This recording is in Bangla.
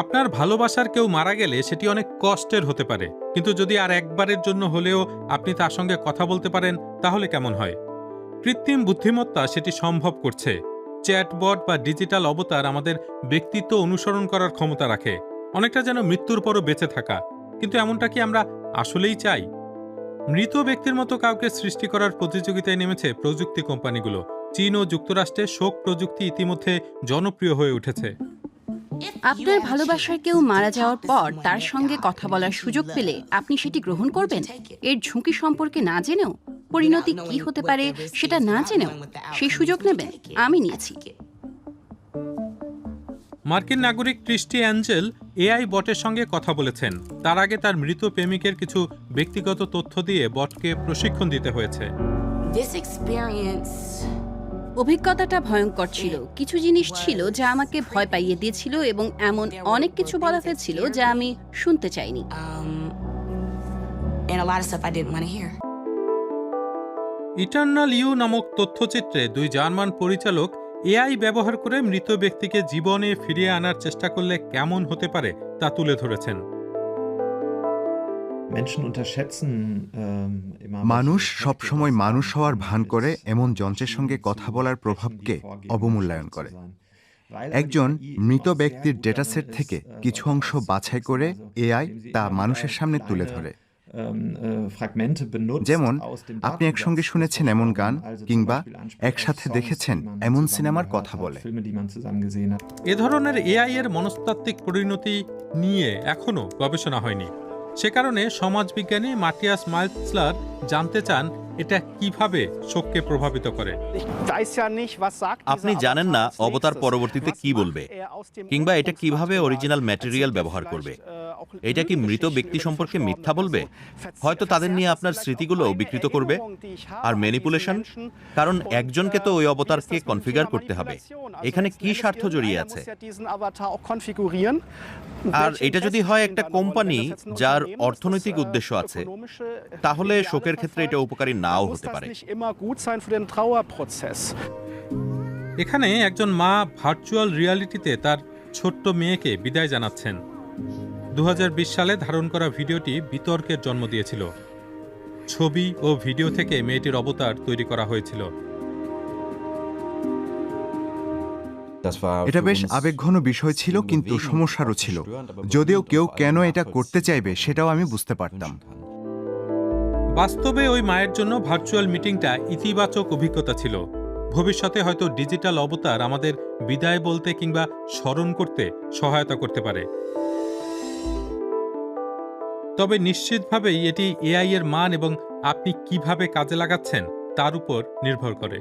আপনার ভালোবাসার কেউ মারা গেলে সেটি অনেক কষ্টের হতে পারে, কিন্তু যদি আর একবারের জন্য হলেও আপনি তার সঙ্গে কথা বলতে পারেন তাহলে কেমন হয়? কৃত্রিম বুদ্ধিমত্তা সেটি সম্ভব করছে। চ্যাটবট বা ডিজিটাল অবতার আমাদের ব্যক্তিত্ব অনুসরণ করার ক্ষমতা রাখে, অনেকটা যেন মৃত্যুর পরও বেঁচে থাকা। কিন্তু এমনটা কি আমরা আসলেই চাই? মৃত ব্যক্তির মতো কাউকে সৃষ্টি করার প্রতিযোগিতায় নেমেছে প্রযুক্তি কোম্পানিগুলো। চীন ও যুক্তরাষ্ট্রে শোক প্রযুক্তি ইতিমধ্যে জনপ্রিয় হয়ে উঠেছে। আপনার ভালোবাসার কেউ মারা যাওয়ার পর তার সঙ্গে কথা বলার সুযোগ পেলে আপনি সেটি গ্রহণ করবেন? এর ঝুঁকি সম্পর্কে না জেনেও, পরিণতি কি হতে পারে সেটা না জেনেও সেই সুযোগ নেবেন? আমি নিয়েছি। মার্কিন নাগরিক ক্রিস্টি অ্যাঞ্জেল এআই বটের সঙ্গে কথা বলেছেন। তার আগে তার মৃত প্রেমিকের কিছু ব্যক্তিগত তথ্য দিয়ে বটকে প্রশিক্ষণ দিতে হয়েছে। অভিজ্ঞতাটা ভয়ঙ্কর ছিল। কিছু জিনিস ছিল যা আমাকে ভয় পাইয়ে দিয়েছিল এবং এমন অনেক কিছু বলা হয়েছিল যা আমি শুনতে চাইনি। ইটার্নাল ইউ নামক তথ্যচিত্রে দুই জার্মান পরিচালক এআই ব্যবহার করে মৃত ব্যক্তিকে জীবনে ফিরিয়ে আনার চেষ্টা করলে কেমন হতে পারে তা তুলে ধরেছেন। মানুষ সবসময় মানুষ হওয়ার ভান করে এমন যন্ত্রের সঙ্গে কথা বলার প্রভাবকে অবমূল্যায়ন করে। একজন মৃত ব্যক্তির ডেটাসেট থেকে কিছু অংশ বাছাই করে এআই তা মানুষের সামনে তুলে ধরে। যেমন আপনি একসঙ্গে শুনেছেন এমন গান, কিংবা একসাথে দেখেছেন এমন সিনেমার কথা বলে। এ ধরনের এআই এর মনস্তাত্ত্বিক পরিণতি নিয়ে এখনও গবেষণা হয়নি। সে কারণে সমাজবিজ্ঞানী মাটিয়াস মাইলসলার জানতে চান এটা কিভাবে শোককে প্রভাবিত করে। আপনি জানেন না অবতার পরবর্তীতে কি বলবে, কিংবা এটা কিভাবে অরিজিনাল ম্যাটেরিয়াল ব্যবহার করবে। এটা কি মৃত ব্যক্তি সম্পর্কে মিথ্যা বলবে? হয়তো তাদের নিয়ে আপনার স্মৃতিগুলো বিকৃত করবে। আর ম্যানিপুলেশন, কারণ একজনকে তো ওই অবতারকে কনফিগার করতে হবে। এখানে কি স্বার্থ জড়িয়ে আছে? আর এটা যদি হয় একটা কোম্পানি যার অর্থনৈতিক উদ্দেশ্য আছে, তাহলে শোকের ক্ষেত্রে এটা উপকারী নাও হতে পারে। এখানে একজন মা ভার্চুয়াল রিয়ালিটিতে তার ছোট্ট মেয়েকে বিদায় জানাচ্ছেন। 2020 সালে ধারণ করা ভিডিওটি বিতর্কের জন্ম দিয়েছিল। ছবি ও ভিডিও থেকে মেয়েটির অবতার তৈরি করা হয়েছিল। এটা বেশ আবেগঘন বিষয় ছিল, কিন্তু সমস্যারও ছিল। যদিও কেউ কেন এটা করতে চাইবে সেটাও আমি বুঝতে পারতাম। বাস্তবে ওই মায়ের জন্য ভার্চুয়াল মিটিংটা ইতিবাচক অভিজ্ঞতা ছিল। ভবিষ্যতে হয়তো ডিজিটাল অবতার আমাদের বিদায় বলতে কিংবা স্মরণ করতে সহায়তা করতে পারে। তবে নিশ্চিতভাবেই এটি এআই এর মান এবং আপনি কিভাবে কাজে লাগাচ্ছেন তার উপর নির্ভর করে।